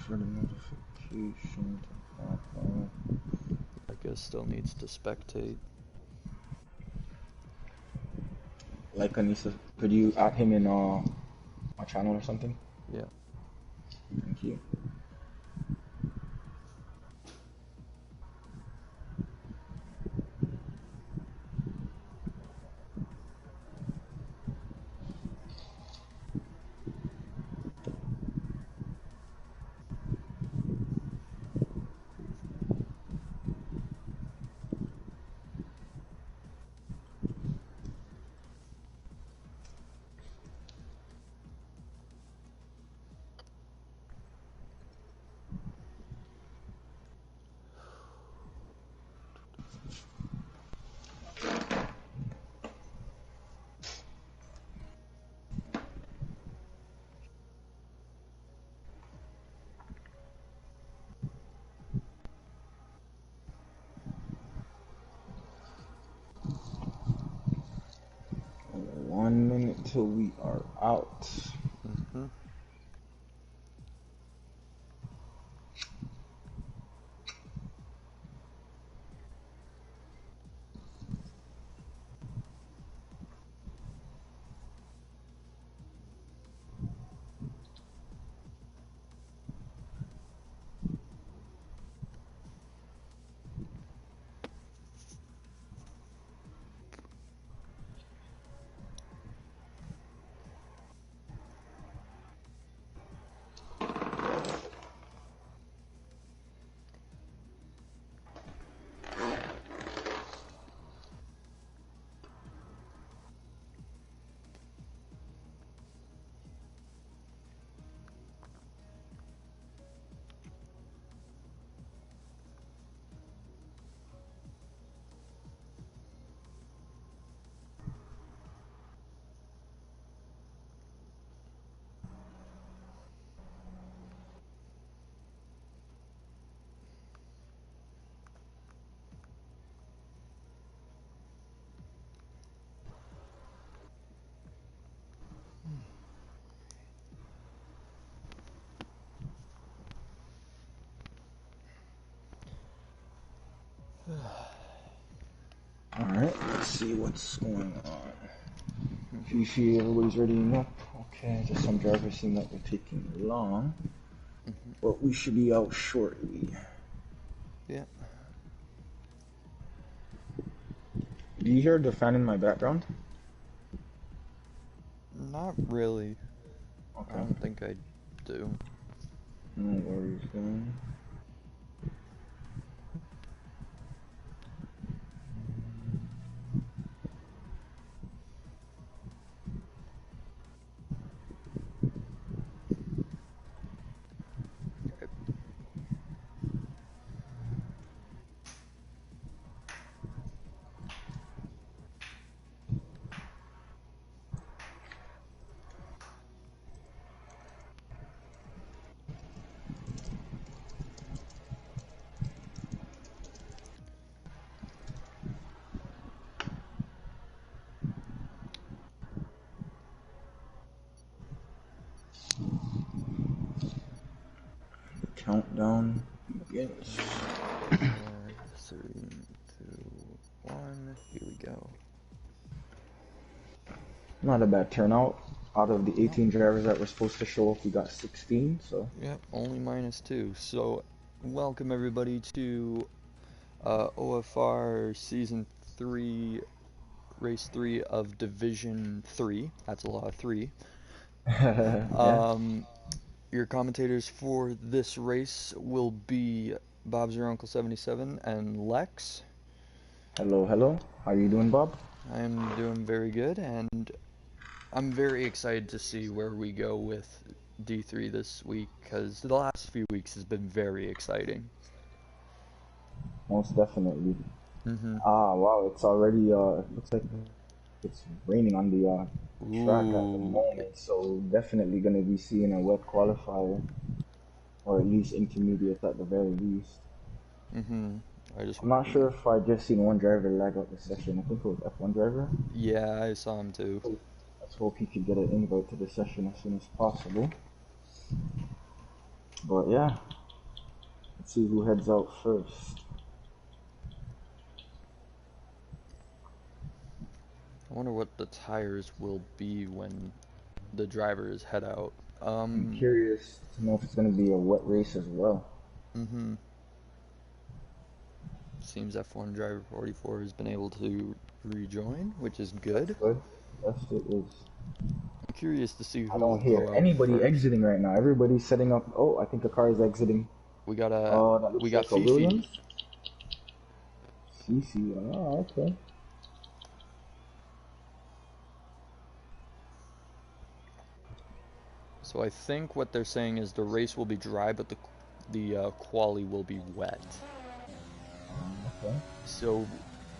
for the notification to pop up. I guess still needs to spectate. Like Anissa, could you add him in my channel or something? Yeah. Thank you. Only 1 minute till we are out. Mm-hmm. Alright, let's see what's going on. Fifi, everybody's ready up. Okay, just some drivers seem like they're taking long. But we should be out shortly. Yeah. Do you hear the fan in my background? Not really. Okay. I don't think I do. No worries, man. Countdown begins. 4, 3, 2, 1. Here we go. Not a bad turnout. Out of the 18 drivers that were supposed to show up, we got 16, so. Yep, only -2. So, welcome everybody to OFR Season 3, Race 3 of Division 3. That's a lot of 3. Yeah. Your commentators for this race will be Bob's Your Uncle 77 and Lex. Hello, hello. How you doing, Bob? I'm doing very good, and I'm very excited to see where we go with D3 this week, because the last few weeks has been very exciting. Most definitely. Mm-hmm. Wow, it's already, it looks like it's raining on the track at the Ooh. moment, so definitely going to be seeing a wet qualifier, or at least intermediate at the very least. Mm-hmm. I'm not sure if I just seen one driver lag out the session. I think it was F1 driver. Yeah, I saw him too. Let's hope he could get an invite to the session as soon as possible. But yeah, let's see who heads out first. I wonder what the tires will be when the drivers head out. I'm curious to know if it's going to be a wet race as well. Mm-hmm. Seems F1 driver 44 has been able to rejoin, which is good. Good. Yes, it is. I'm curious to see I who will don't hear go out anybody first. exiting right now. Everybody's setting up. Oh, I think a car is exiting. We got That we looks got like a Fifi. Williams. Fifi. Oh, okay. So I think what they're saying is the race will be dry, but the quali will be wet. Okay. So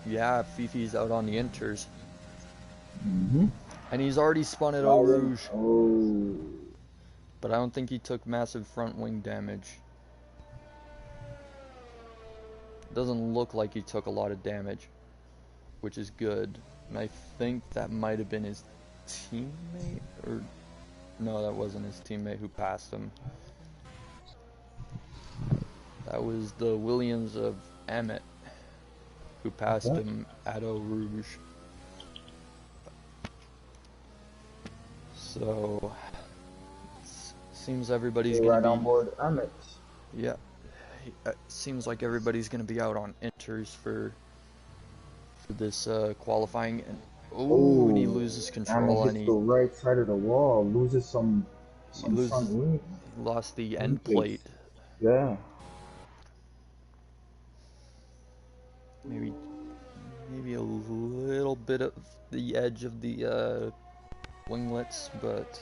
yeah, Fifi's out on the inters. Mm-hmm. And he's already spun at Eau Rouge. Oh. But I don't think he took massive front wing damage. Doesn't look like he took a lot of damage, which is good. And I think that might have been his teammate, or no, that wasn't his teammate who passed him. That was the Williams of Emmett who passed him at Eau Rouge. So seems everybody's gonna right be on board Emmett. Yeah, seems like everybody's gonna be out on inters for this qualifying. And and he loses control, Emmett and hits the right side of the wall, loses some front wing. He lost the end plate. Yeah. Maybe a little bit of the edge of the winglets, but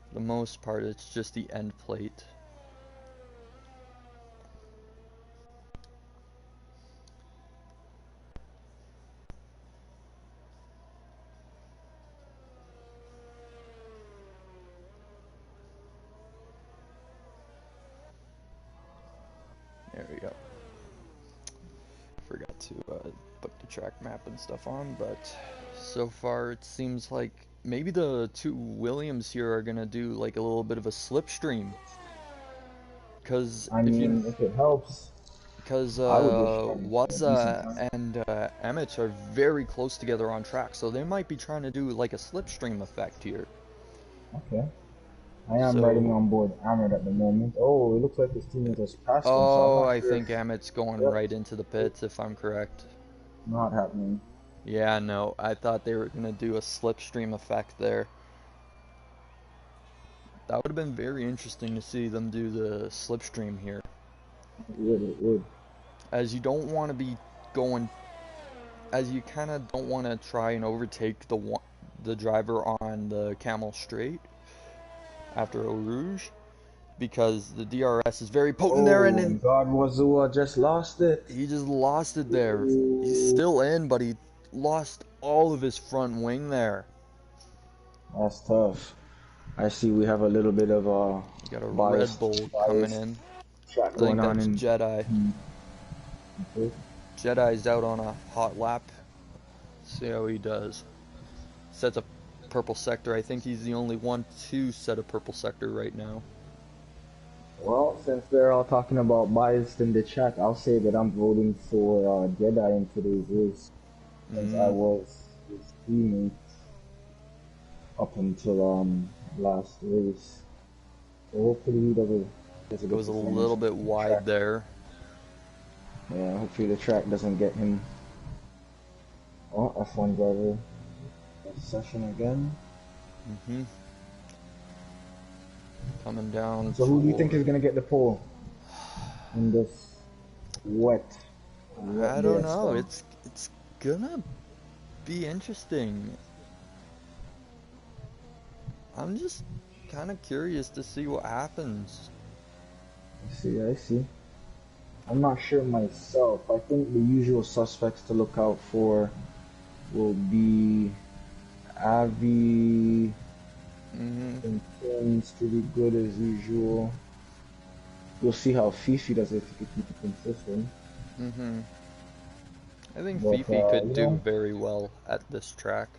for the most part it's just the end plate. There we go. Forgot to put the track map and stuff on, but so far it seems like maybe the two Williams here are gonna do like a little bit of a slipstream. Because if it helps, because Waza and Emmett are very close together on track, so they might be trying to do like a slipstream effect here. Okay. I am riding on board Emmett at the moment. Oh, it looks like his teammate has passed him. Oh, I think Emmett's going right into the pits, if I'm correct. Not happening. Yeah, no, I thought they were going to do a slipstream effect there. That would have been very interesting to see them do the slipstream here. It would. As you don't want to be going, as you kind of don't want to try and overtake the driver on the Camel Straight after Eau Rouge, because the DRS is very potent there, and then God, Wazua just lost it. He just lost it there. He's still in, but he lost all of his front wing there. That's tough. I see we have a little bit of a got a Red Bull coming in. I think that's Jedi. Okay. Jedi's out on a hot lap. See how he does. Sets a purple sector. I think he's the only one to set a purple sector right now. Well, since they're all talking about biased in the chat, I'll say that I'm voting for Jedi in today's race, since I was his teammate up until last race. So hopefully he doesn't. It was a little bit wide there. Yeah, hopefully the track doesn't get him. Oh, F1 driver. Session again. Coming down. So who do you think is gonna get the pole in this wet I don't know. It's gonna be interesting. I'm just kind of curious to see what happens. I see. I'm not sure myself. I think the usual suspects to look out for will be Avi. Continues to be good as usual. We'll see how Fifi does if he can keep it consistent. I think Fifi could do very well at this track.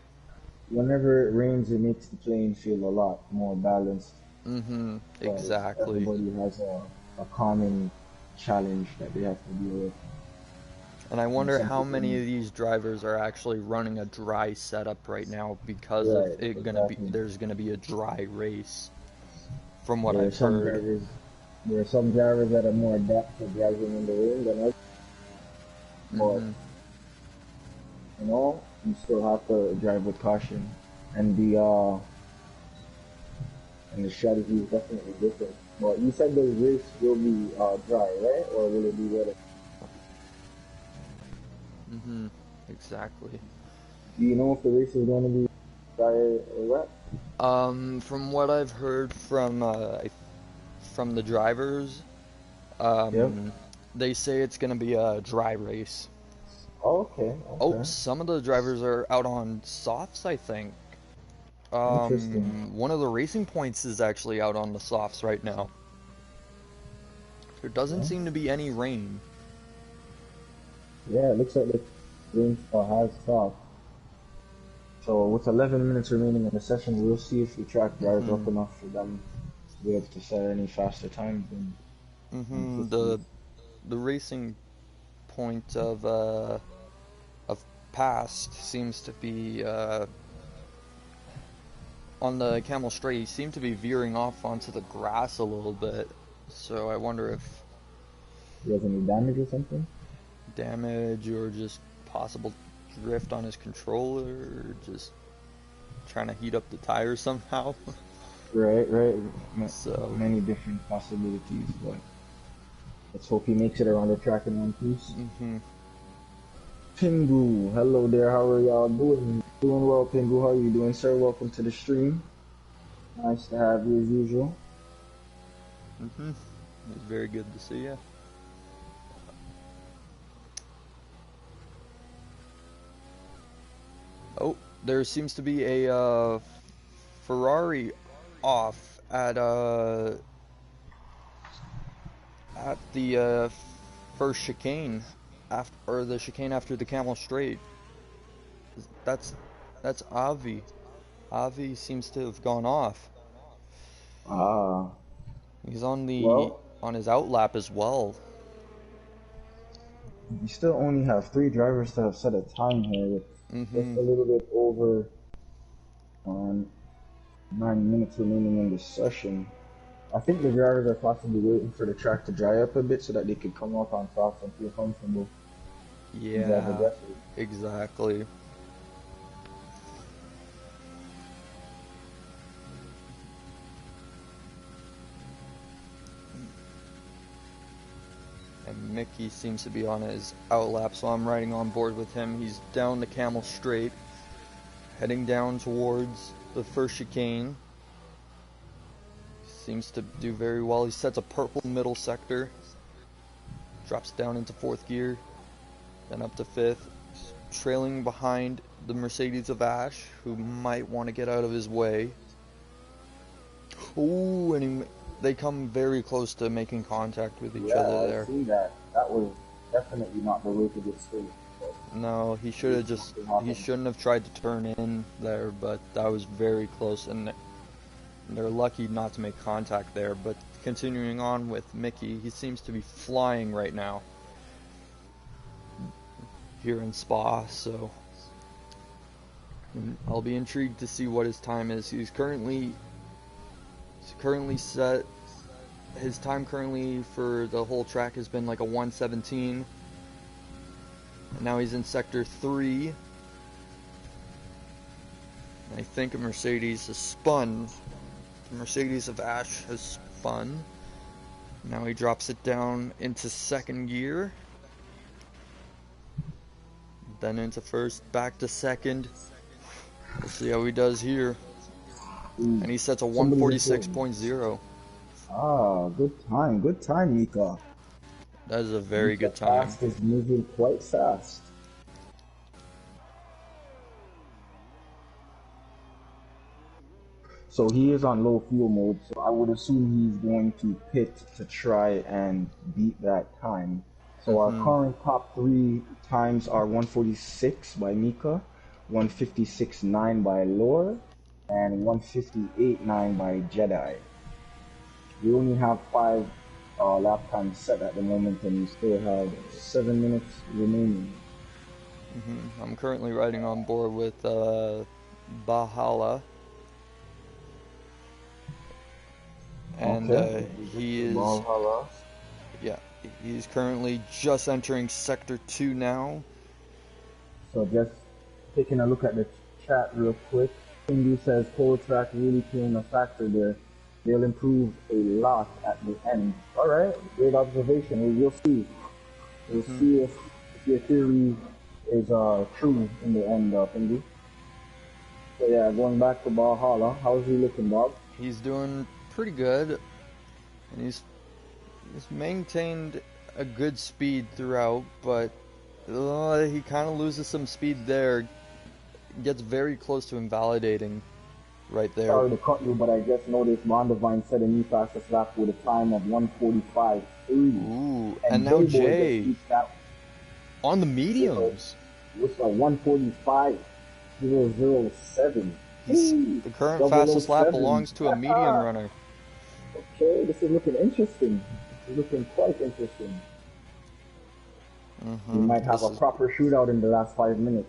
Whenever it rains, it makes the playing field a lot more balanced. Mm-hmm. because Exactly. everybody has a common challenge that they have to deal with. And I And wonder some how people many need, of these drivers are actually running a dry setup right now because of right, it gonna be exactly. there's gonna be a dry race, from what There are I've some heard. drivers, there are some drivers that are more adept to driving in the rain than others, but Mm-hmm. you still have to drive with caution. And the strategy is definitely different. But you said the race will be dry, right? Or will it be wet? Mm-hmm. Exactly. Do you know if the race is going to be dry or wet? From what I've heard from the drivers, Yep. um, they say it's gonna be a dry race. Okay, Oh, okay. some of the drivers are out on softs, I think. Interesting. One of the Racing Points is actually out on the softs right now. There doesn't Yeah, seem to be any rain. yeah, it looks like the rain has stopped. So with 11 minutes remaining in the session, we'll see if the track dries Mm-hmm. up enough for them to be able to set any faster times than Mm-hmm. 50. The Racing Point of past seems to be on the Camel Straight. He seemed to be veering off onto the grass a little bit. So I wonder if He has any damage or something? damage or just possible drift on his controller, or just trying to heat up the tires somehow. Right, right. So, Many different possibilities, but let's hope he makes it around the track in one piece. hmm Pingu, hello there. How are y'all doing? Doing well, Pingu. How are you doing, sir? Welcome to the stream. Nice to have you as usual. it's very good to see you. Oh, there seems to be a Ferrari off at the first chicane after, or the chicane after the Camel Straight. That's that's Avi. Avi seems to have gone off. Ah, He's on the well, on his outlap as well. we still only have three drivers that have set a time here with just hmm a little bit over um, 9 minutes remaining in this session. I think the drivers are possibly waiting for the track to dry up a bit so that they could come up on top and feel comfortable and drive Yeah, aggressive. exactly. And Mickey seems to be on his outlap, so I'm riding on board with him. He's down the Camel Straight, heading down towards the first chicane. Seems to do very well. He sets a purple middle sector, drops down into fourth gear, then up to fifth, trailing behind the Mercedes of Ash, who might want to get out of his way. Ooh, and they come very close to making contact with each Yeah, other I there. see that. That was definitely not the way to get straight. But No, something he happened. shouldn't have tried to turn in there, but that was very close, and they're lucky not to make contact there. But continuing on with Mickey, he seems to be flying right now here in Spa, so I'll be intrigued to see what his time is. He's currently set. His time currently for the whole track has been like a 1:17. And now he's in sector 3. I think a Mercedes has spun. The Mercedes of Ash has spun. Now he drops it down into second gear. Then into first, back to second. We'll see how he does here. Ooh, And he sets a somebody just said, 1:46.0. good time, Mika. That is a very Mika good time. Fast is moving quite fast. So he is on low fuel mode, so I would assume he's going to pit to try and beat that time. So our Mm-hmm. current top three times are 146 by Mika, 156.9 by Lore, and 158.9 by Jedi. You only have 5 lap times set at the moment, and you still have 7 minutes remaining. I'm currently riding on board with Bahala, and Okay. he is, Valhalla. yeah, he's currently just entering Sector 2 now. So just taking a look at the chat real quick. Cindy says cold track really playing a factor there. They'll improve a lot at the end. All right, great observation. We'll see. We'll see if your theory is true in the end, Cindy. So yeah, going back to Valhalla, how's he looking, Bob? He's doing pretty good, and he's maintained a good speed throughout, but he kind of loses some speed there. Gets very close to invalidating right there. Sorry to cut you, but I just noticed Mondovine set a new fastest lap with a time of 1:45.3. Ooh, and now Jay on the mediums. Looks like 1:45.007. The current fastest lap belongs to a medium runner. Okay, this is looking interesting. This is looking quite interesting. We might have a proper shootout in the last 5 minutes.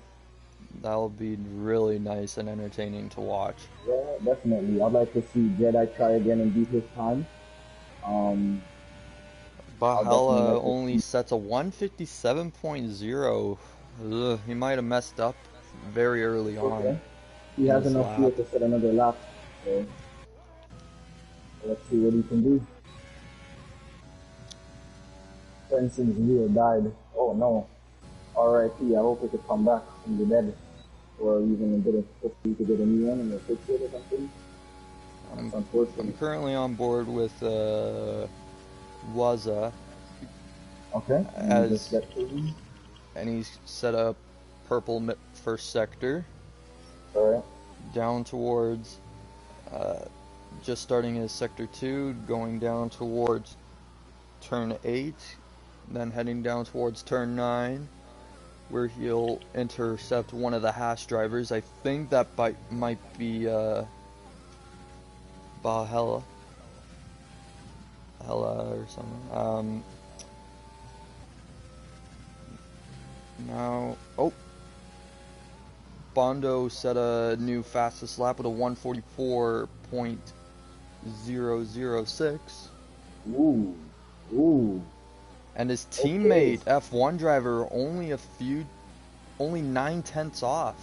That'll be really nice and entertaining to watch. Yeah, definitely. I'd like to see Jedi try again and beat his time. Valhalla only sets a 157.0. Ugh, he might have messed up very early on. He has enough fuel to set another lap. So let's see what he can do. Benson's wheel died. Oh no. R.I.P. I hope it could come back from the dead. Or even a bit of hopefully to get a new one and fix it or something. I'm currently on board with Waza. Okay. And he's set up purple first sector. Alright. Down towards just starting his sector 2, going down towards turn 8, then heading down towards turn 9, where he'll intercept one of the Haas drivers. I think that might be Valhalla or something. Now, Bondo set a new fastest lap with a 1:44.006. Ooh. And his teammate, F1 driver, only 9/10 off.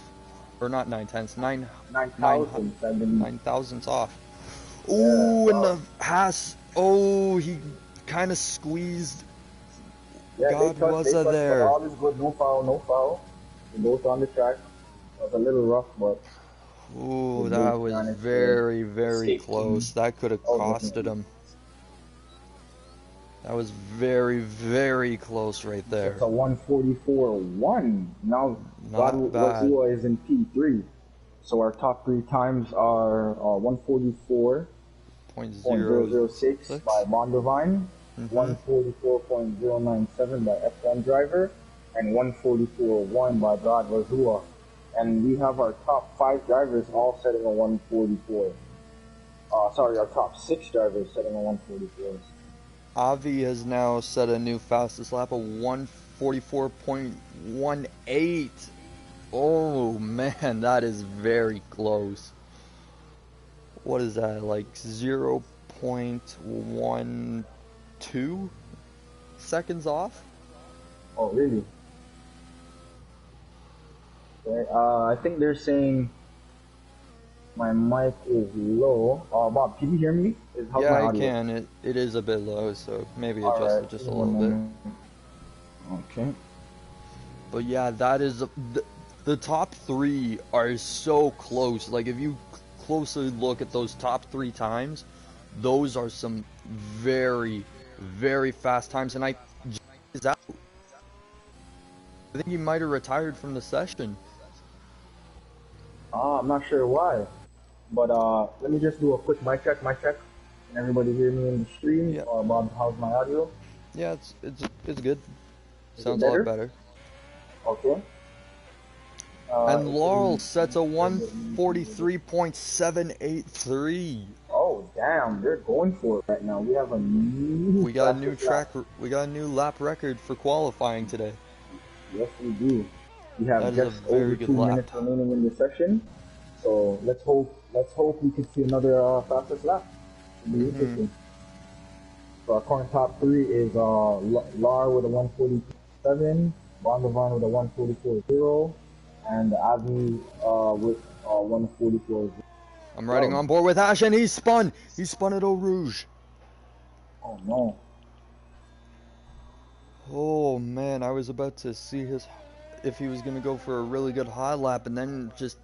Or not 9/10, 9 thousandths off. Ooh, and the Haas, he kind of squeezed. Yeah, God was there. All is good, no foul. They both on the track. It was a little rough, but. Ooh, that was very, very close. That could have costed him. That was very, very close right there. It's a 1:44.1. Now, Wazua is in P3. So our top 3 times are 1:44.006 by Mondovine, 1:44.097 by F1 driver, and 1:44.1 by Brad Wazua. And we have our top 5 drivers all setting a 1:44. Our top 6 drivers setting a 1:44. Avi has now set a new fastest lap of 1:44.18. Oh man, that is very close. What is that, like 0.12 seconds off? Oh really? Okay, I think they're saying my mic is low. Bob, can you hear me? Yeah, I can. It is a bit low, so maybe adjust it just a little bit. Okay. But yeah, that is the top 3 are so close. Like if you closely look at those top 3 times, those are some very, very fast times. And I think he might have retired from the session. I'm not sure why. But let me just do a quick mic check. Can everybody hear me in the stream? Yeah. Bob, how's my audio? Yeah, it's good. Sounds a lot better. Okay. And Laurel sets a 1:43.783. Oh Damn, they're going for it right now. We have a new We got a new fastest lap. we got a new lap record for qualifying today. Yes, we do. We have That is a just over very good 2 minutes lap. remaining in the session. So let's hope we can see another fastest lap. It'll be interesting. So our current top three is Lar with a 142.7, Bondavan with a 144.0, and Avi with 144.0. I'm riding on board with Ash, and he's spun. He spun at Eau Rouge. Oh no. Oh man, I was about to see if he was gonna go for a really good high lap, and then just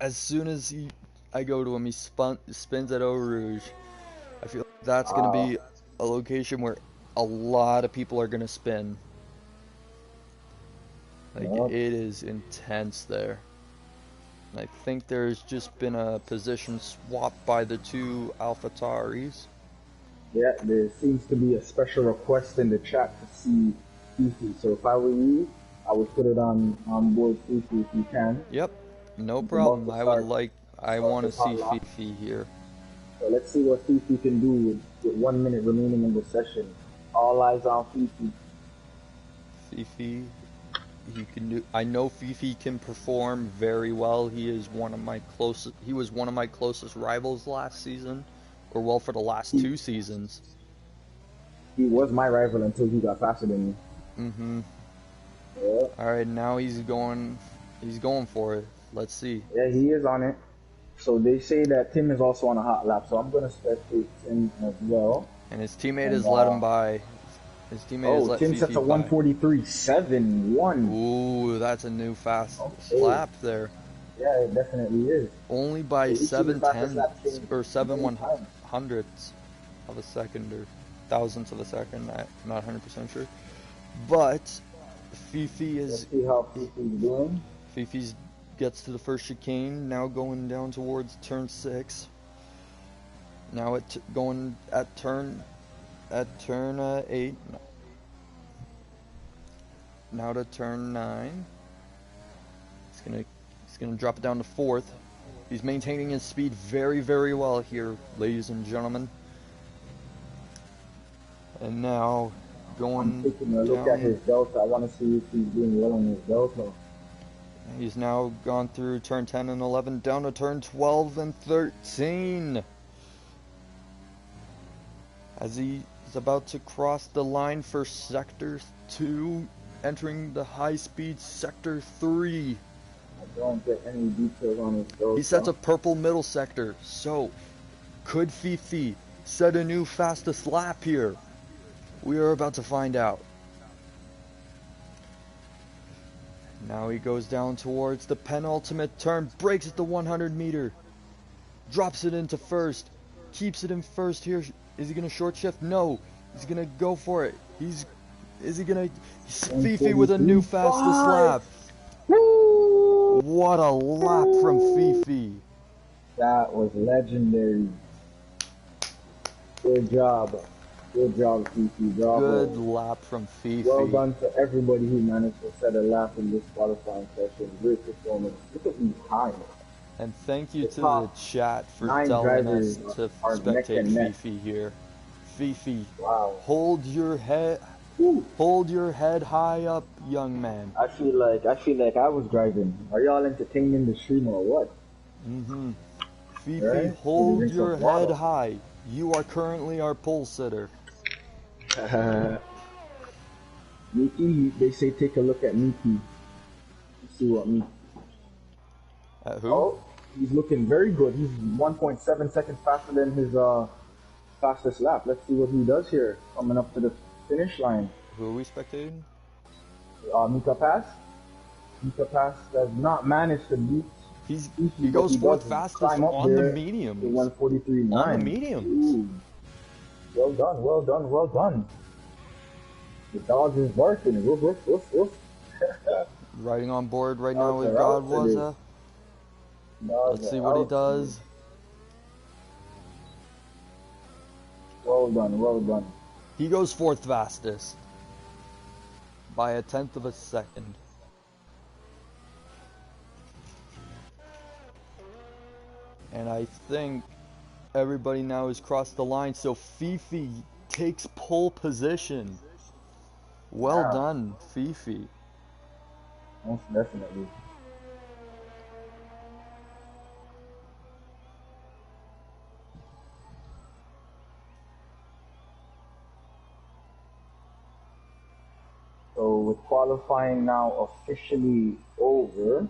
as soon as I go to him, he spins at Eau Rouge. I feel like that's gonna be a location where a lot of people are gonna spin. Like it is intense there. And I think there's just been a position swap by the two AlphaTauris. Yeah, there seems to be a special request in the chat to see Fifi. So if I were you, I would put it on board Fifi if you can. Yep, no problem. I want to see Fifi here. So let's see what Fifi can do with 1 minute remaining in the session. All eyes on Fifi. Fifi, he can do. I know Fifi can perform very well. He was one of my closest rivals last season, or well, for the last 2 seasons. He was my rival until he got faster than me. Mm-hmm. Yeah. All right, now he's going for it. Let's see. Yeah, he is on it. So they say that Tim is also on a hot lap, so I'm gonna spectate Tim as well. And his teammate has let him by. His teammate has let Tim Fifi sets a 143.71. Ooh, that's a new fast lap there. Yeah, it definitely is. Only by 7/10ths or 7/100ths of a second or thousandths of a second. I'm not 100% sure. But Fifi is. Let's see how Fifi's doing. Fifi's gets to the first chicane, now going down towards turn 6. Now going at turn 8. Now to turn 9. He's gonna drop it down to 4th. He's maintaining his speed very, very well here, ladies and gentlemen. And now going I'm taking a look at his delta. I want to see if he's doing well on his delta. He's now gone through turn 10 and 11, down to turn 12 and 13. As he is about to cross the line for Sector 2, entering the high-speed Sector 3. I don't get any details on his delta. He sets a purple middle sector. So, could Fifi set a new fastest lap here? We are about to find out. Now he goes down towards the penultimate turn, breaks at the 100 meter, drops it into first, keeps it in first here. Is he going to short shift? No. He's going to go for it. Fifi with a new fastest lap. Woo! What a lap from Fifi. That was legendary. Good job. Good job, Fifi. Bravo. Good lap from Fifi. Well done to everybody who managed to set a lap in this qualifying session. Great performance. Look at these times. And thank you to the chat for telling us to spectate Fifi here. Fifi, wow. Hold your head high up, young man. I feel like I was driving. Are y'all entertaining the stream or what? Fifi, right? Hold your head high. You are currently our pole sitter. Miki, they say take a look at Miki. Let's see what Miki. At who? Oh, he's looking very good. He's 1.7 seconds faster than his fastest lap. Let's see what he does here. Coming up to the finish line. Who are we spectating? Mika Pass. Mika Pass has not managed to beat. He goes fourth fastest on the mediums. 143.9. On the mediums. Ooh. Well done, well done, well done. The dog is barking. Woof, woof, woof, woof. Riding on board right now with Godwaza. Let's see what he does. Well done, well done. He goes fourth fastest by a 1/10 of a second. And I think Everybody now has crossed the line, so Fifi takes pole position. Well Yeah, done, Fifi. most definitely. So with qualifying now officially over,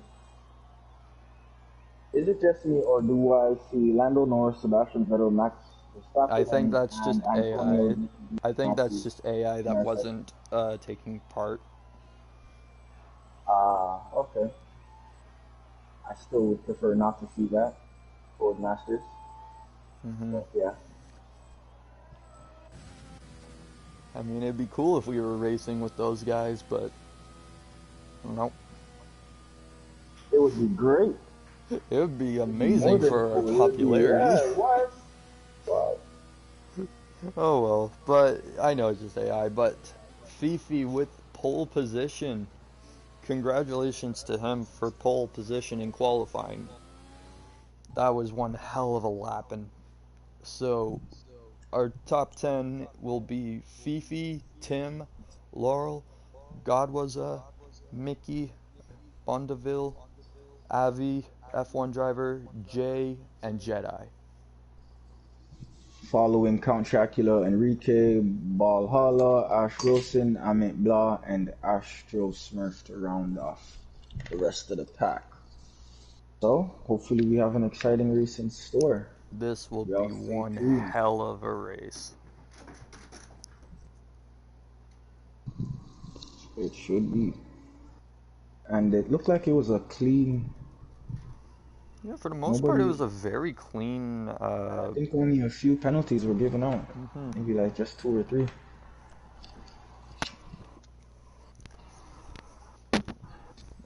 is it just me or do I see Lando Norris, Sebastian Vettel, Max I think Verstappen, that's just and Antonio AI. I think that's Giovinazzi just AI in that our section? wasn't taking part. Ah, okay. I still would prefer not to see that for Masters, Hmm. but yeah, I mean, it'd be cool if we were racing with those guys, but nope. it would be great. It would be It'd be more amazing than for our cool. It would be, popularity. yeah, what? Wow. Oh well, but I know it's just AI. But Fifi with pole position. Congratulations to him for pole position in qualifying. That was one hell of a lap. And so our top 10 will be Fifi, Tim, Laurel, Godwaza, Mickey, Bondeville, Avi, F1 driver, Jay, and Jedi. Following Count Chocula, Enrique, Valhalla, Ash Wilson, Amit Blah, and Astro Smurf to round off the rest of the pack. So, hopefully, we have an exciting race in store. This will Y'all be stay one tuned. hell of a race. It should be. And it looked like it was a clean. Yeah, for the most part, it Nobody. was a very clean. I think only a few penalties were given out. Mhm. Maybe like just two or three.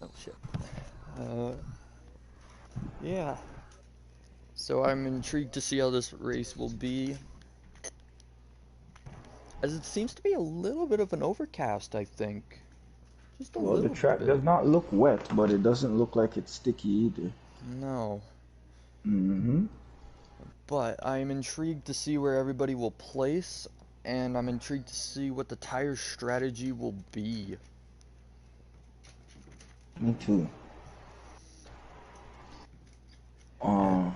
Oh shit. Uh, yeah. So I'm intrigued to see how this race will be, as it seems to be a little bit of an overcast. I think, just a Well, the little track bit. does not look wet, but it doesn't look like it's sticky either. No. Mm-hmm. But I'm intrigued to see where everybody will place, and I'm intrigued to see what the tire strategy will be. Me too. Uh,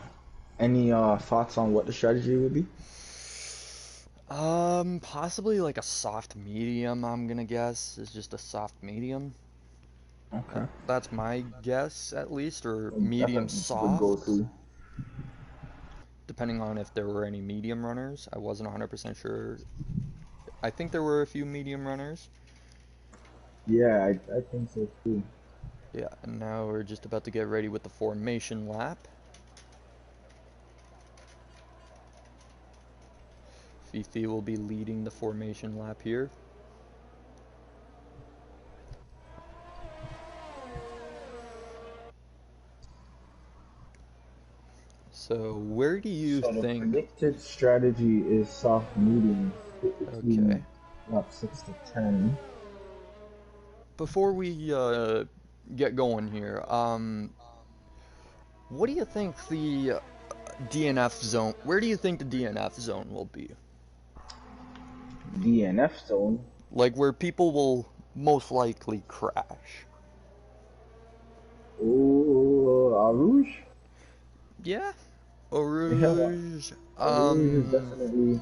any thoughts on what the strategy would be? Possibly like a soft medium, I'm gonna guess. Is just a soft medium. Okay. That's my guess, at least, or That's a medium good soft, go-to. depending on if there were any medium runners. I wasn't 100% sure. I think there were a few medium runners. Yeah, I think so too. Yeah, and now we're just about to get ready with the formation lap. Fifi will be leading the formation lap here. So where do you So the think... predicted strategy is soft medium, split between Okay. lap 6 to 10. Before we get going here, what do you think the DNF zone... Where do you think the DNF zone will be? DNF zone. Like where people will most likely crash? Oh, Rouge? Yeah. Yeah, Rouge. Rouge is definitely.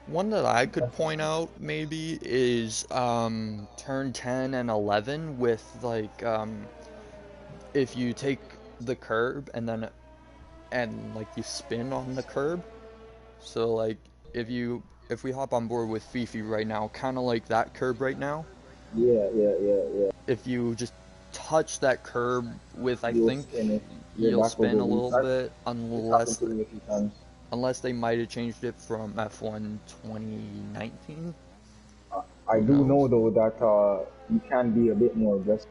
One that I could point out maybe is turn 10 and 11 with like if you take the curb and like you spin on the curb. So like if we hop on board with Fifi right now, kind of like that curb right now, Yeah, yeah, yeah, yeah. if you just touch that curb with, I You'll think spin it. Your you'll back will spin go a loose. little bit It's happened unless to me a few times. they might have changed it from F1 2019. I Who do know knows? though that you can be a bit more aggressive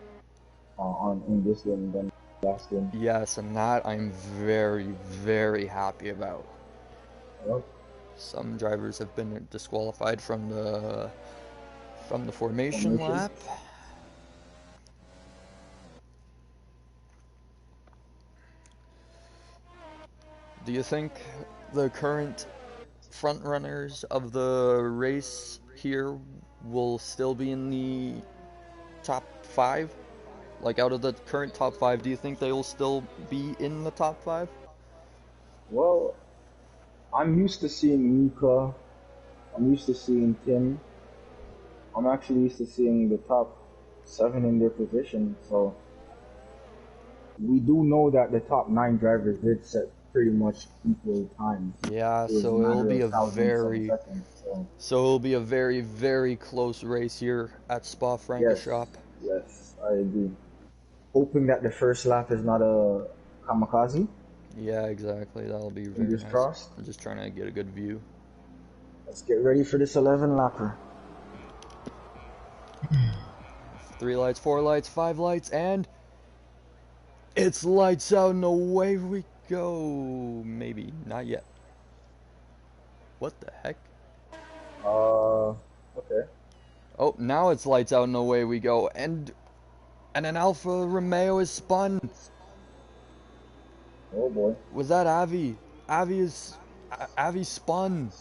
on in this game than last game. Yes, and that I'm very, very happy about. Yep. Some drivers have been disqualified from the formation Formation. lap. Do you think the current front runners of the race here will still be in the top 5? Like, out of the current top 5, do you think they will still be in the top 5? Well, I'm used to seeing Mika. I'm used to seeing Tim. I'm actually used to seeing the top 7 in their position. So we do know that the top 9 drivers did set pretty much equal times. Yeah, It was a so it'll matter be of a thousandths of a very second. So very, very close race here at yes, Spa-Francorchamps. yes, I agree. Hoping that the first lap is not a kamikaze. Yeah, exactly. That'll be very Fingers nice. crossed. I'm just trying to get a good view. Let's get ready for this 11 lapper. 3 lights, 4 lights, 5 lights, and it's lights out and away we go. Maybe, not yet. What the heck? Okay. Oh, now it's lights out and away we go. And an Alfa Romeo is spun. Oh boy. Was that Avi? Avi spun.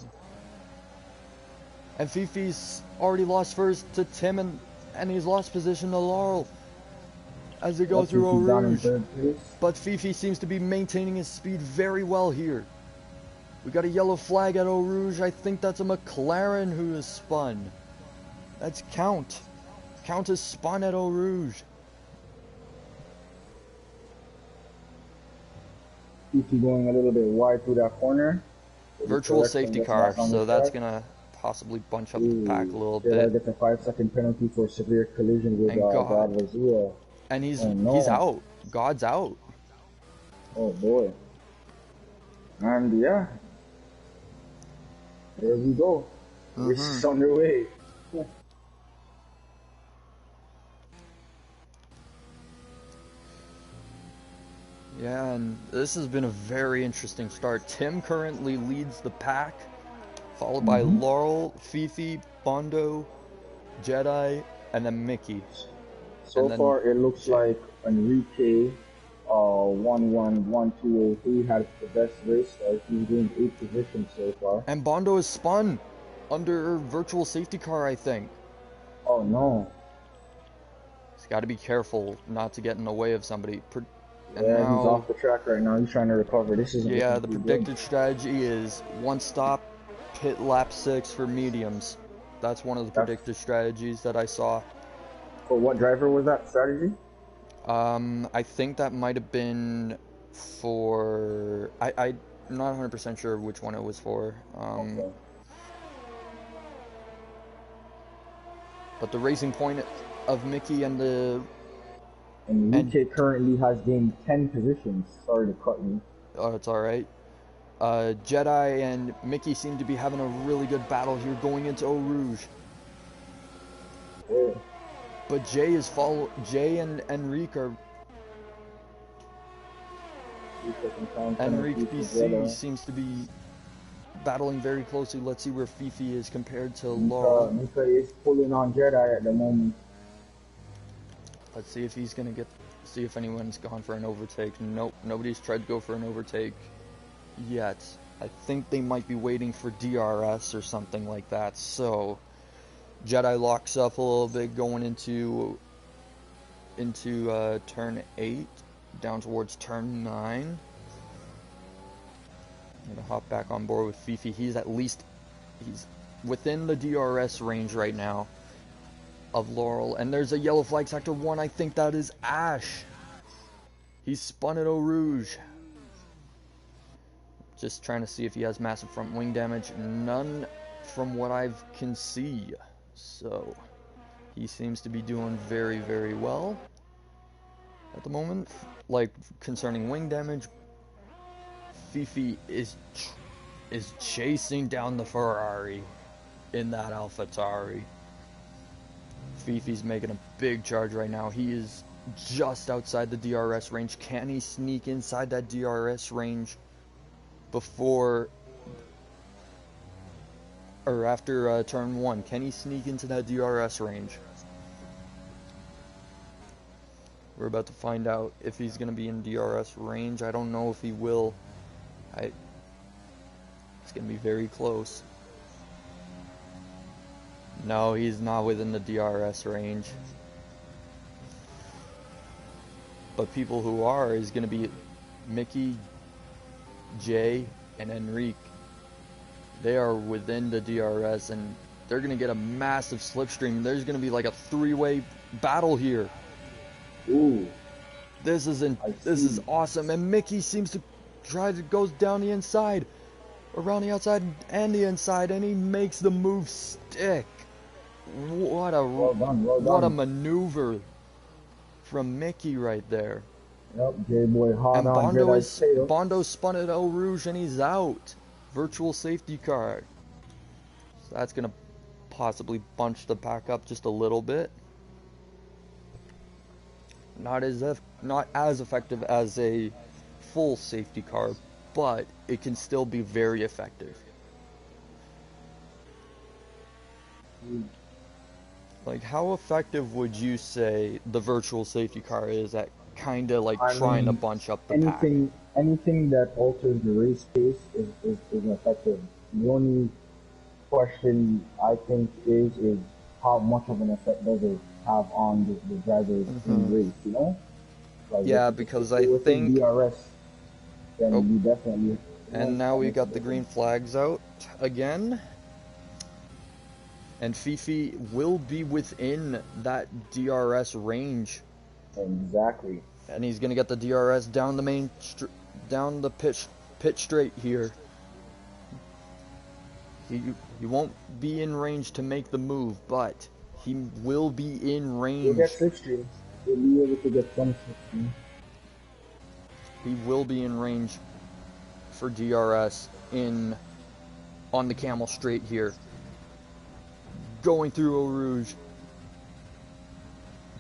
And Fifi's already lost first to Tim, and he's lost position to Laurel as they go That's through Eau Fifi down in Rouge. third place. But Fifi seems to be maintaining his speed very well here. We got a yellow flag at Eau Rouge. I think that's a McLaren who is spun. That's Count. Count is spun at Eau Rouge. Fifi going a little bit wide through that corner. Virtual safety car, so that's gonna possibly bunch up the pack a little bit. Gets a 5-second penalty for severe collision with God Vazua. And he's out. God's out. Oh boy. And yeah, there we go. This is underway. Yeah, and this has been a very interesting start. Tim currently leads the pack, followed by Laurel, Fifi, Bondo, Jedi, and then Mickey. So far, it looks like Enrique 111203 had the best race start. He's gained 8 positions so far. And Bondo is spun under virtual safety car, I think. Oh no. He's got to be careful not to get in the way of somebody. And yeah, he's off the track right now. He's trying to recover. This is the predicted strategy is 1 stop, pit lap 6 for mediums. That's one of the predicted strategies that I saw. For what driver was that strategy? I think that might have been for... I'm not 100% sure which one it was for. Okay. But the racing point of Mickey and the... Enrique currently has gained 10 positions. Sorry to cut you. Oh, it's alright. Jedi and Mickey seem to be having a really good battle here going into Eau Rouge. Yeah. But Jay and Enrique are... Enrique BC seems to be battling very closely. Let's see where Fifi is compared to Laurel. Mika is pulling on Jedi at the moment. Let's see if he's gonna see if anyone's gone for an overtake. Nope, nobody's tried to go for an overtake yet. I think they might be waiting for DRS or something like that. So Jedi locks up a little bit going into turn 8 down towards turn 9. I'm gonna hop back on board with Fifi. He's within the DRS range right now of Laurel, and there's a yellow flag sector 1. I think that is Ash. He's spun at Eau Rouge. Just trying to see if he has massive front wing damage. None from what I can see. So he seems to be doing very, very well at the moment. Like, concerning wing damage, Fifi is chasing down the Ferrari in that AlphaTauri. Fifi's making a big charge right now. He is just outside the DRS range. Can he sneak inside that DRS range before or after turn 1? Can he sneak into that DRS range? We're about to find out if he's going to be in DRS range. I don't know if he will. It's going to be very close. No, he's not within the DRS range. But people who are is going to be Mickey, Jay, and Enrique. They are within the DRS, and they're going to get a massive slipstream. There's going to be like a three-way battle here. Ooh. This is awesome. And Mickey seems to try to go down the inside, around the outside and the inside, and he makes the move stick. What a maneuver from Mickey right there. Yep, J-Boy hard and on Bondo spun at Eau Rouge and he's out. Virtual safety car. So that's gonna possibly bunch the pack up just a little bit. Not as effective as a full safety car, but it can still be very effective. Like, how effective would you say the virtual safety car is at kind of like trying to bunch up the pack? Anything that alters the race pace is effective. The only question I think is how much of an effect does it have on the drivers in the race, you know? Like yeah, because I think DRS, then you definitely. And now we got the green flags out again. And Fifi will be within that DRS range. Exactly. And he's gonna get the DRS down the down the pit straight here. He won't be in range to make the move, but he will be in range. He'll get slipstream. He'll be able to get some slipstream. He will be in range for DRS on the Camel Straight here. Going through Eau Rouge.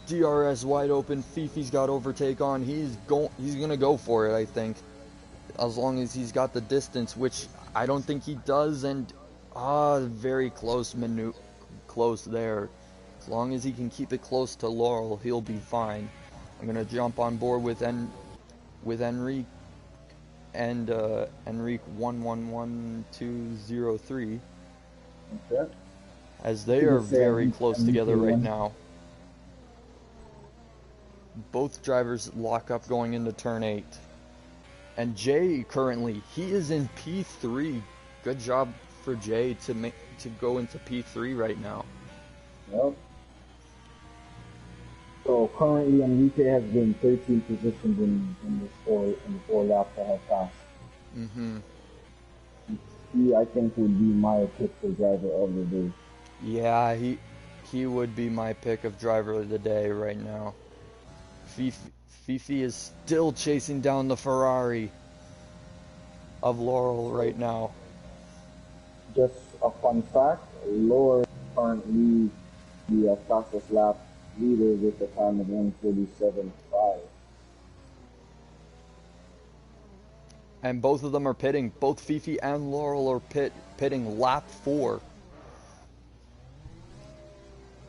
DRS wide open. Fifi's got overtake on. He's gonna go for it, I think, as long as he's got the distance, which I don't think he does. And very close close there. As long as he can keep it close to Laurel, he'll be fine. I'm gonna jump on board with Enrique and Enrique 111203. Okay. As they are very close together right now. Both drivers lock up going into turn 8. And Jay currently, he is in P3. Good job for Jay to go into P3 right now. Yep. So currently Enrique has been 13 positions in the four laps that have passed. He, I think, would be my pick for driver of the day. Yeah, he would be my pick of driver of the day right now. Fifi is still chasing down the Ferrari of Laurel right now. Just a fun fact, Laurel is currently the fastest lap leader with a time of 1:47.5. And both of them are pitting. Both Fifi and Laurel are pitting lap 4.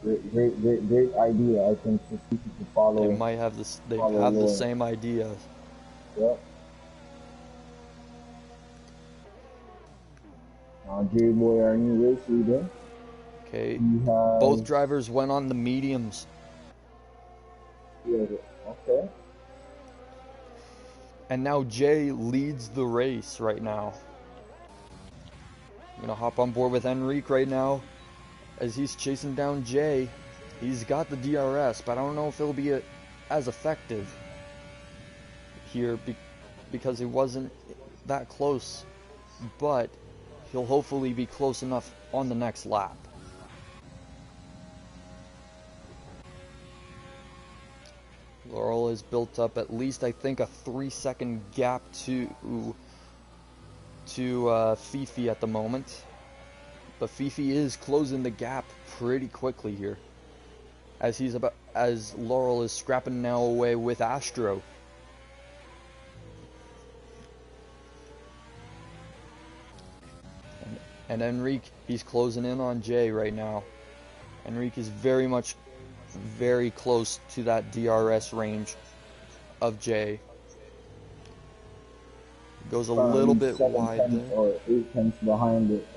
Great idea. I think for people to follow. They might have this. They have the same idea. Yep. J-Boy, our new race leader. Okay. Both drivers went on the mediums. Yeah. Okay. And now Jay leads the race right now. I'm gonna hop on board with Enrique right now. As he's chasing down Jay. He's got the DRS, but I don't know if it'll be as effective here because he wasn't that close. But he'll hopefully be close enough on the next lap. Laurel has built up at least, I think, a 3-second gap to Fifi at the moment. But Fifi is closing the gap pretty quickly here, as Laurel is scrapping now away with Astro. And Enrique, he's closing in on Jay right now. Enrique is very close to that DRS range of Jay. Goes a little Currently bit seven wide tenths there. or 8 tenths behind it.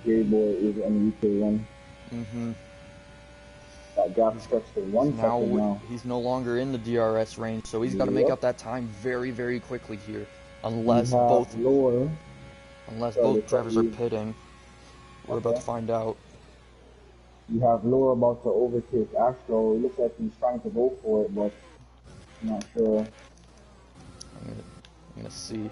J-Boy is Enrique one. That gap stretched to 1 second now. He's no longer in the DRS range, so he's got to make Yep. up that time very, very quickly here. We Unless have both lower. drivers are pitting. We're about to find out. You have lower about to overtake Astro. It looks like he's trying to go for it, but I'm not sure. I'm gonna see.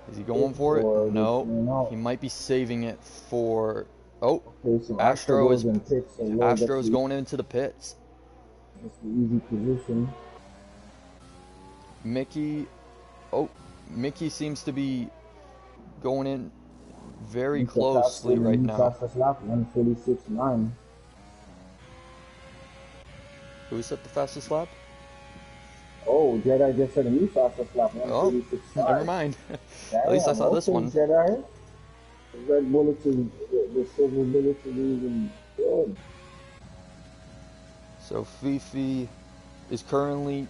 Is he going for it? No. He might be saving it for. Oh, okay, so Astro is pits, so Astro's going into the pits. It's the easy position. Mickey seems to be going in very closely right now. Fastest lap, 1:46.9. Who set the fastest lap? Oh, Jedi just said a new fastest lap, 1:46.5. Oh, never mind. At least I saw this one. Jedi. The red bullets is the silver bullets is even good. So Fifi is currently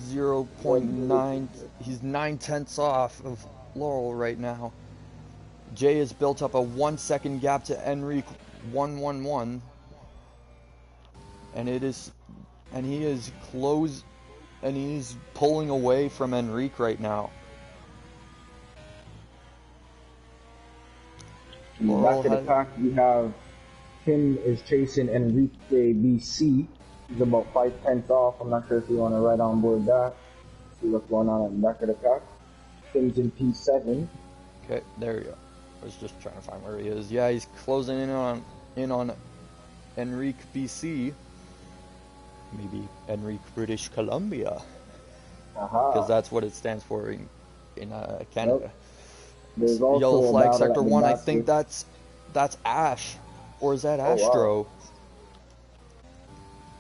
0.9. He's 9 tenths off of Laurel right now. Jay has built up a 1 second gap to Enrique 111, and he is close, and he's pulling away from Enrique right now. Back of the pack, we have Tim is chasing Enrique BC. He's about 5 tenths off. I'm not sure if you want to ride on board that. See what's going on at the back of the pack. Tim's in P7. Okay, there we go. I was just trying to find where he is. Yeah, he's closing in on Enrique BC. Maybe Enrique British Columbia. Because that's what it stands for in Canada. Yep. There's also Yellow flag sector 1. I think that's Ash, or is that Astro? Wow.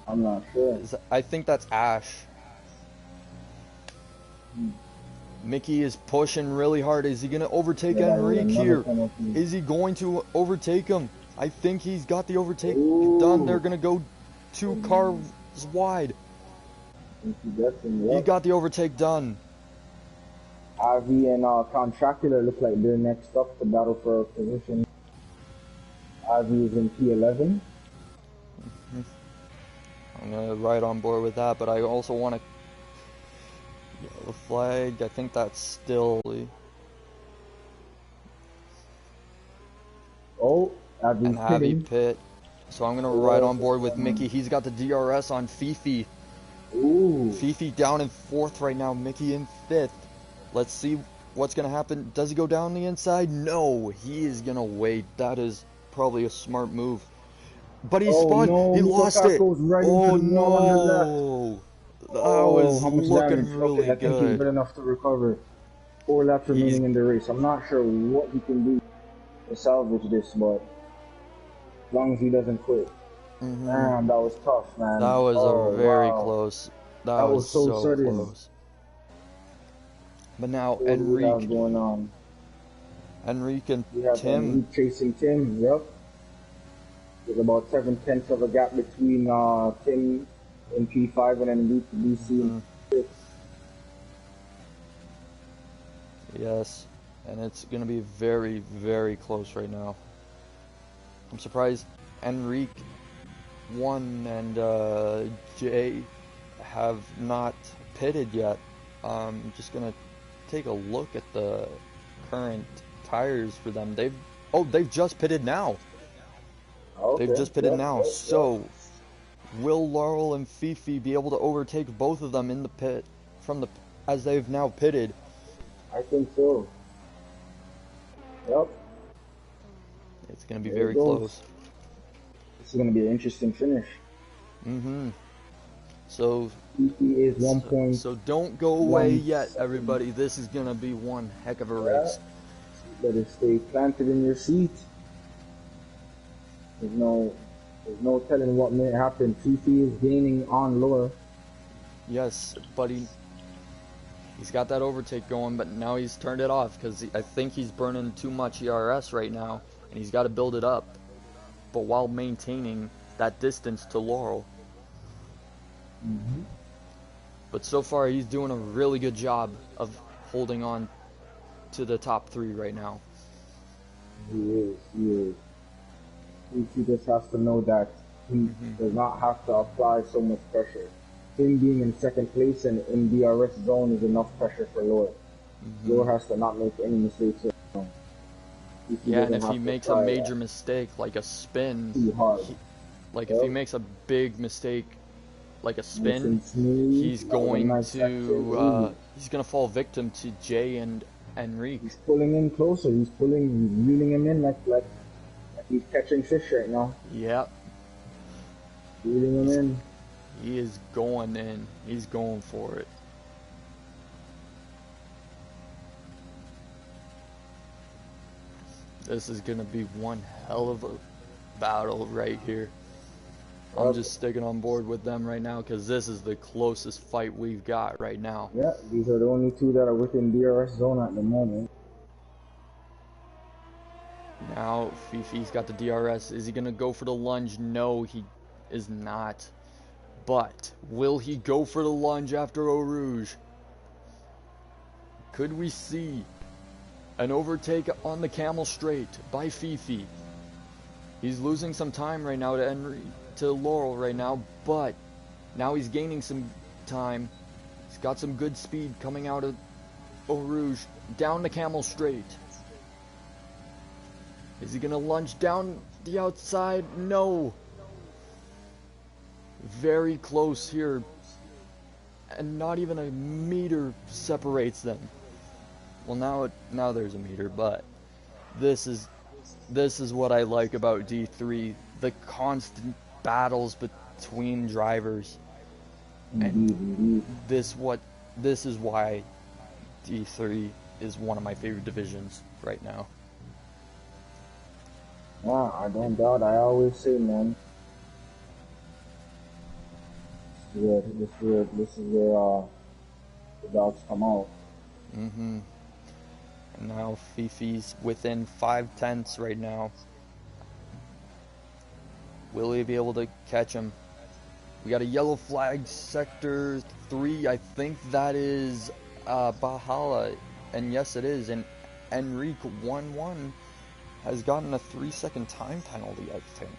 I'm not sure. I think that's Ash. Mickey is pushing really hard. Is he going to overtake Enrique here? Is he going to overtake him? I think he's got the overtake done. They're going to go 2 cars wide. He got the overtake done. Avi and Contractor look like they're next up to battle for a position. Avi is in P11. I'm going to ride on board with that, but I also want to... Yellow flag, I think that's still... Oh, Avi pit. So I'm going to ride on board with Mickey. He's got the DRS on Fifi. Ooh. Fifi down in 4th right now, Mickey in 5th. Let's see what's going to happen. Does he go down the inside? No, he is going to wait. That is probably a smart move. But he spun. No, he lost it. Right oh, no. That was looking really good. I think he's good enough to recover. 4 laps remaining in the race. I'm not sure what he can do to salvage this, but as long as he doesn't quit. Man, that was tough, man. That was a very close. That was so sudden. Close. But now Enrique going on. Enrique and Tim. Enrique chasing Tim. Yep. There's about 7 tenths of a gap between Tim in P5 and Enrique BC in 6. Yes, and it's gonna be very, very close right now. I'm surprised Enrique 1 and Jay have not pitted yet. I'm just gonna take a look at the current tires for them. They've just pitted now. Okay. They've just pitted now. So will Laurel and Fifi be able to overtake both of them in the pit as they've now pitted? I think so. Yep. It's gonna be very close. This is gonna be an interesting finish. So Fifi is 1 point. So don't go away yet, everybody. This is gonna be one heck of a race. Better stay planted in your seat. There's no telling what may happen. Fifi is gaining on Laura. Yes, but he's got that overtake going, but now he's turned it off because I think he's burning too much ERS right now, and he's got to build it up, but while maintaining that distance to Laurel. But so far, he's doing a really good job of holding on to the top 3 right now. He is. He is. He just has to know that he does not have to apply so much pressure. Him being in second place and in DRS zone is enough pressure for Lord. Lord has to not make any mistakes. Yeah, and if he makes a major mistake, like a spin, if he makes a big mistake, like a spin, he's going to fall victim to Jay and Enrique. He's pulling in closer. He's reeling him in like he's catching fish right now. Yep. Reeling him in. He is going in. He's going for it. This is going to be one hell of a battle right here. I'm just sticking on board with them right now because this is the closest fight we've got right now. Yeah, these are the only 2 that are within DRS zone at the moment. Now, Fifi's got the DRS. Is he going to go for the lunge? No, he is not. But will he go for the lunge after Eau Rouge? Could we see an overtake on the Camel Straight by Fifi? He's losing some time right now to Laurel right now, but now he's gaining some time. He's got some good speed coming out of Eau Rouge down the Camel Straight. Is he gonna lunge down the outside? No. Very close here, and not even a meter separates them. Well, now there's a meter, but this is what I like about D3: the constant battles between drivers, and this is why D3 is one of my favorite divisions right now. Yeah, I don't doubt. I always say, man, this is where the dogs come out. And now Fifi's within 5/10 right now. Will he be able to catch him? We got a yellow flag, sector 3. I think that is Bahala, and yes, it is. And Enrique 1-1 has gotten a 3-second time penalty, I think.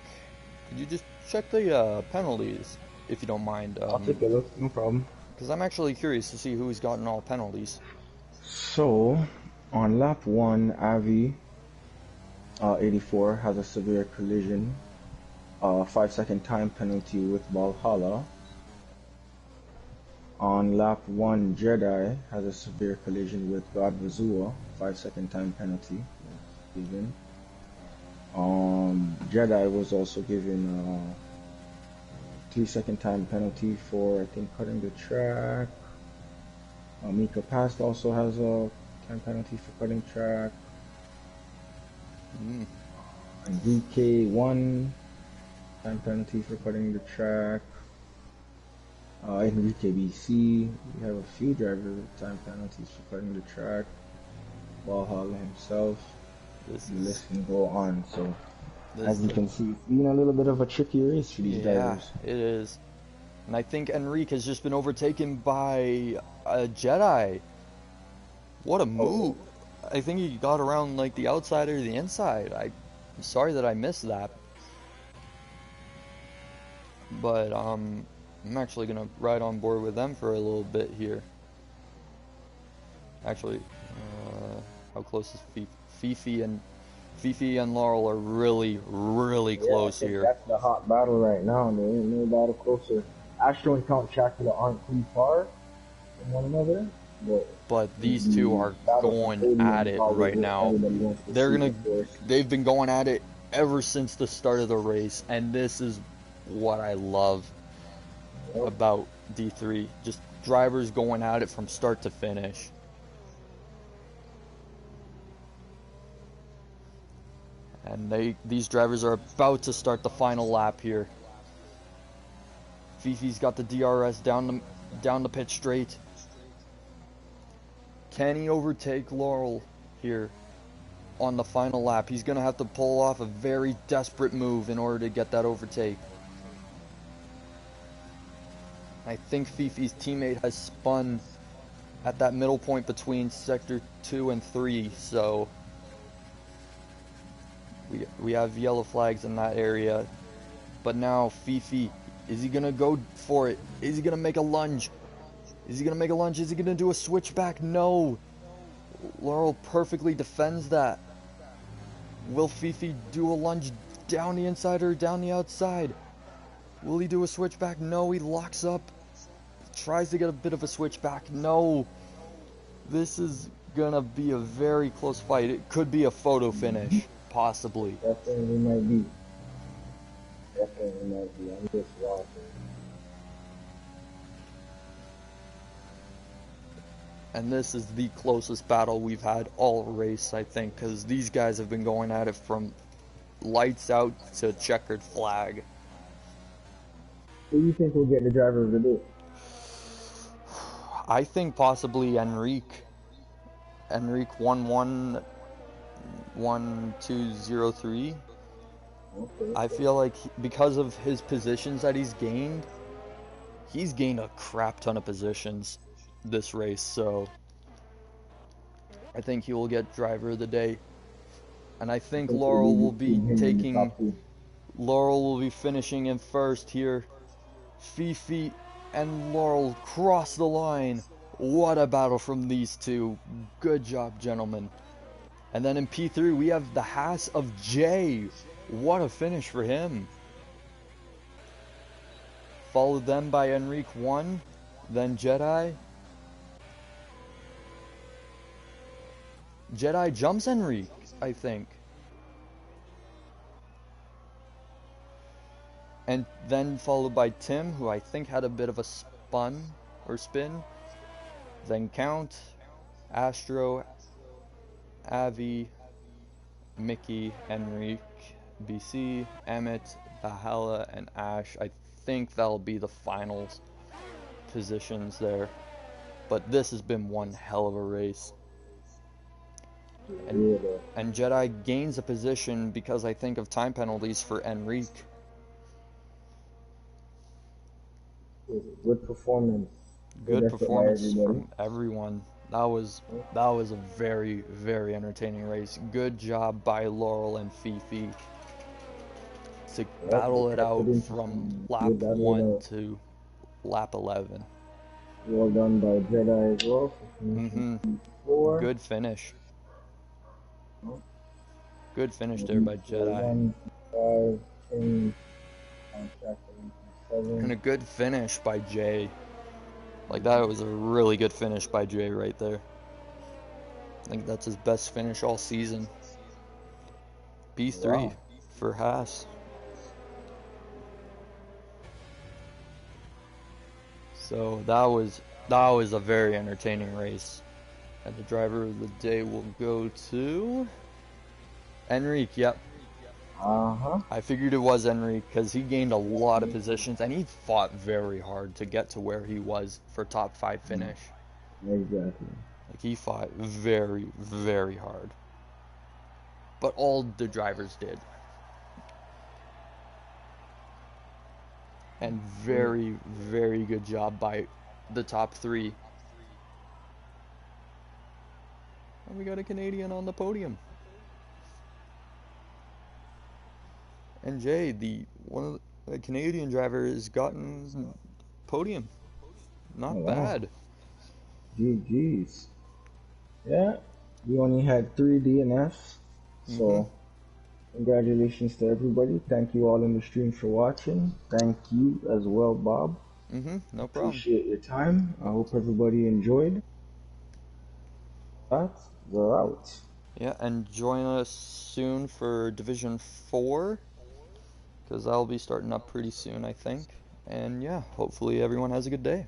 Could you just check the penalties, if you don't mind? I'll take a look, no problem. Because I'm actually curious to see who's gotten all penalties. So, on lap 1, Avi 84 has a severe collision, 5-second time penalty with Valhalla. On lap 1, Jedi has a severe collision with God Vazua, 5-second time penalty given. Jedi was also given a 3-second time penalty for, I think, cutting the track. Mika Past also has a time penalty for cutting track. And DK1 time penalty for cutting the track. Enrique BC, we have a few drivers with time penalties for cutting the track. Valhalla himself. The list can go on. So, as you can see, it's been a little bit of a tricky race for these drivers. Yeah, it is. And I think Enrique has just been overtaken by a Jedi. What a move. I think he got around like the outside or the inside. I'm sorry that I missed that. But I'm actually going to ride on board with them for a little bit here. Actually, how close is Fifi and Laurel are really, really close here. That's the hot battle right now. There ain't no battle closer. Astro and Count Chocula aren't too far from one another, but these two are going at it right now. They've been going at it ever since the start of the race, and this is what I love about D3. Just drivers going at it from start to finish. And these drivers are about to start the final lap here. Fifi's got the DRS down the pit straight. Can he overtake Laurel here on the final lap? He's going to have to pull off a very desperate move in order to get that overtake. I think Fifi's teammate has spun at that middle point between sector 2 and 3, so we have yellow flags in that area. But now Fifi, is he gonna go for it? Is he gonna make a lunge? Is he gonna make a lunge? Is he gonna do a switchback? No! Laurel perfectly defends that. Will Fifi do a lunge down the inside or down the outside? Will he do a switchback? No, he locks up. Tries to get a bit of a switchback. No. This is gonna be a very close fight. It could be a photo finish, possibly. Definitely might be. Definitely might be. I'm just watching. And this is the closest battle we've had all race, I think, because these guys have been going at it from lights out to checkered flag. Who do you think will get the driver of the day? I think possibly Enrique. Enrique 111203. Okay. I feel like because of his positions that he's gained a crap ton of positions this race, so I think he will get driver of the day. And I think Laurel will be finishing in first here. Fifi and Laurel cross the line. What a battle from these two. Good job, gentlemen. And then in P3 we have the Haas of Jay. What a finish for him. Followed then by Enrique 1, then Jedi. Jedi jumps Enrique, I think. And then followed by Tim, who I think had a bit of a spin. Then Count, Astro, Avi, Mickey, Enrique, BC, Emmett, Valhalla, and Ash. I think that'll be the finals positions there. But this has been one hell of a race. And Jedi gains a position because I think of time penalties for Enrique. Good performance. Good performance from everyone. That was a very, very entertaining race. Good job by Laurel and Fifi to battle it out from lap 1 to lap 11. Well done by Jedi as well. Good finish. Good finish there by Jedi. And a good finish by Jay. Like, that was a really good finish by Jay right there. I think that's his best finish all season. B3 for Haas. So that was a very entertaining race. And the driver of the day will go to Enrique. Yep. I figured it was Enrique because he gained a lot of positions and he fought very hard to get to where he was for top 5 finish. Exactly. Like, he fought very, very hard. But all the drivers did. And very, very good job by the top 3. And we got a Canadian on the podium. And Jay, the Canadian driver, has gotten podium. Not bad. GG's. Yeah, we only had 3 DNFs. So, congratulations to everybody. Thank you all in the stream for watching. Thank you as well, Bob. No problem. Appreciate your time. I hope everybody enjoyed. But we're out. Yeah, and join us soon for Division 4. Because that'll be starting up pretty soon, I think. And yeah, hopefully everyone has a good day.